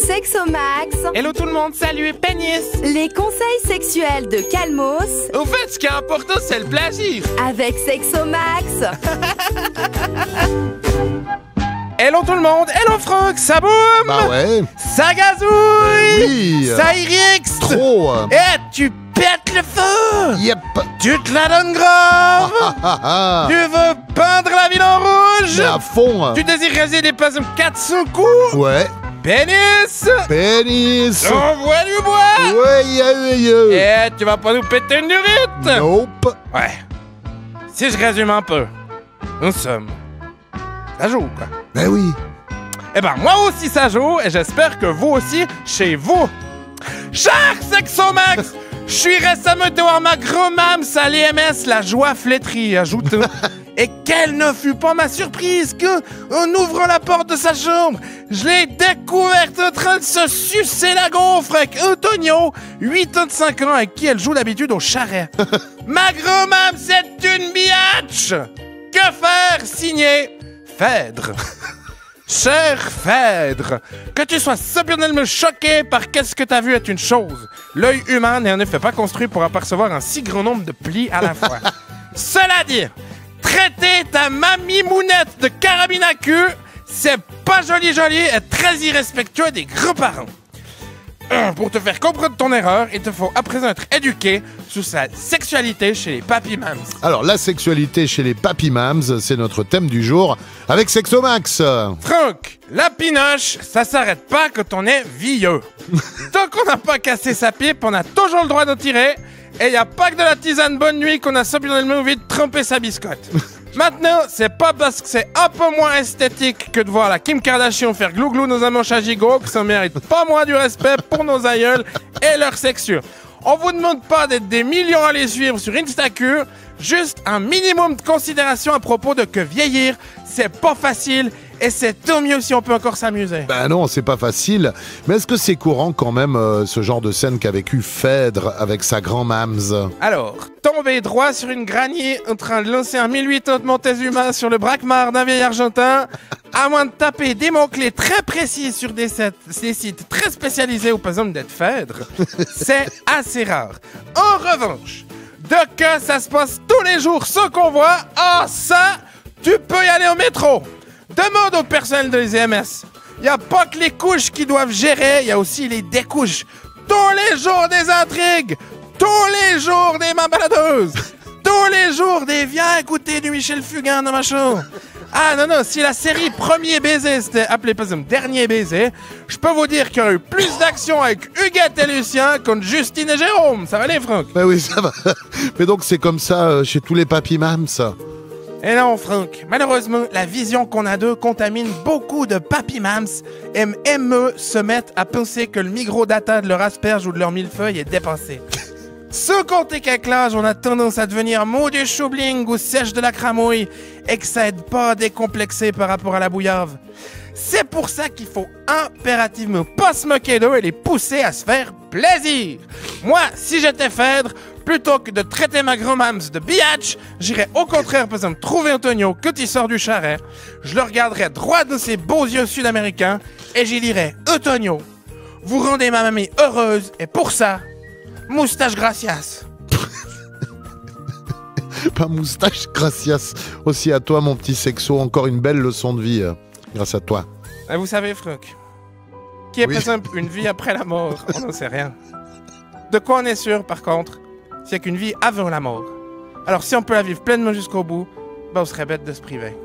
Sexomax, Hello tout le monde, salut, pénis. les conseils sexuels de Calmos Au fait, ce qui est important, c'est le plaisir. avec Sexomax. Hello tout le monde, hello Franck, ça boum. Bah ouais. Ça gazouille. Oui. Ça irrixe. Trop. Eh, tu pètes le feu. Yep. Tu te la donnes grave. Tu veux peindre la ville en rouge. Mais à fond. Tu désires raser les passes 400 coups. Ouais. Pénis. Pénis. Envoie du bois. Ouais. Eh, tu vas pas nous péter une durite. Nope. Ouais. Si je résume un peu, nous sommes... Ça joue, quoi. Ben oui. Eh ben, moi aussi, ça joue, et j'espère que vous aussi, chez vous. Cher Sexomax, je suis récemment de voir ma grand-mame à l'EMS, la joie flétrie, ajoute. Et quelle ne fut pas ma surprise que, en ouvrant la porte de sa chambre, je l'ai découverte en train de se sucer la gaufre avec Antonio, 85 ans, avec qui elle joue d'habitude au charret. Ma grand-mame, c'est une biatch. Que faire? Signé Phèdre. Cher Phèdre, que tu sois solennellement choqué par qu'est-ce que t'as vu est une chose. L'œil humain n'est en effet pas construit pour apercevoir un si grand nombre de plis à la fois. Cela dit, traiter ta mamie mounette de carabine à cul, c'est pas joli et très irrespectueux des grands-parents. Pour te faire comprendre ton erreur, il te faut à présent être éduqué sur sa sexualité chez les papy-mams. Alors, la sexualité chez les papy-mams, c'est notre thème du jour avec Sexomax. Franck, la pinoche, ça s'arrête pas quand on est vieux. Tant qu'on n'a pas cassé sa pipe, on a toujours le droit d'en tirer. Et y a pas que de la tisane bonne nuit qu'on a simplement envie de tremper sa biscotte. Maintenant, c'est pas parce que c'est un peu moins esthétique que de voir la Kim Kardashian faire glouglou dans un manche à gigot que ça mérite pas moins du respect pour nos aïeuls et leur sexure. On vous demande pas d'être des millions à les suivre sur Instacure, juste un minimum de considération à propos de que vieillir, c'est pas facile et c'est tant mieux si on peut encore s'amuser. Ben non, c'est pas facile. Mais est-ce que c'est courant quand même, ce genre de scène qu'a vécu Phèdre avec sa grand-mams? Alors, tomber droit sur une granier en train de lancer un 1080 de Montezuma sur le braquemar d'un vieil argentin, à moins de taper des mots-clés très précis sur des sites très spécialisés ou par exemple d'être Phèdre, c'est assez rare. En revanche, de que ça se passe tous les jours sans qu'on voit, ça, tu peux y aller en métro. Demande au personnel de l'EMS. Il n'y a pas que les couches qui doivent gérer, il y a aussi les découches. Tous les jours des intrigues, tous les jours des mains baladeuses, tous les jours des viens écouter du Michel Fugain dans ma chambre. Ah non, si la série Premier Baiser c'était appelé par exemple Dernier Baiser, je peux vous dire qu'il y aurait eu plus d'action avec Huguette et Lucien contre Justine et Jérôme. Ça va aller, Franck? Ben oui, ça va. Mais donc c'est comme ça chez tous les papy-mams, ça. Et non, Franck, malheureusement, la vision qu'on a d'eux contamine beaucoup de papy-mams et aiment se mettre à penser que le microdata de leur asperge ou de leur millefeuille est dépensé. Sans compter qu'avec l'âge, on a tendance à devenir mou du choubling ou sèche de la cramouille et que ça aide pas à décomplexer par rapport à la bouillave. C'est pour ça qu'il faut impérativement pas se moquer d'eux et les pousser à se faire plaisir. Moi, si j'étais Phèdre, plutôt que de traiter ma grand-mams de biatch, j'irais au contraire, par exemple, trouver Antonio quand il sort du charret. Je le regarderais droit dans ses beaux yeux sud-américains et j'y dirais « Antonio, vous rendez ma mamie heureuse et pour ça, moustache gracias ». Pas moustache, gracias. Aussi à toi, mon petit sexo. Encore une belle leçon de vie grâce à toi. Et vous savez, Franck, qui est Oui. par exemple une vie après la mort, on n'en sait rien. De quoi on est sûr, par contre, c'est qu'une vie avant la mort. Alors si on peut la vivre pleinement jusqu'au bout, on serait bête de se priver.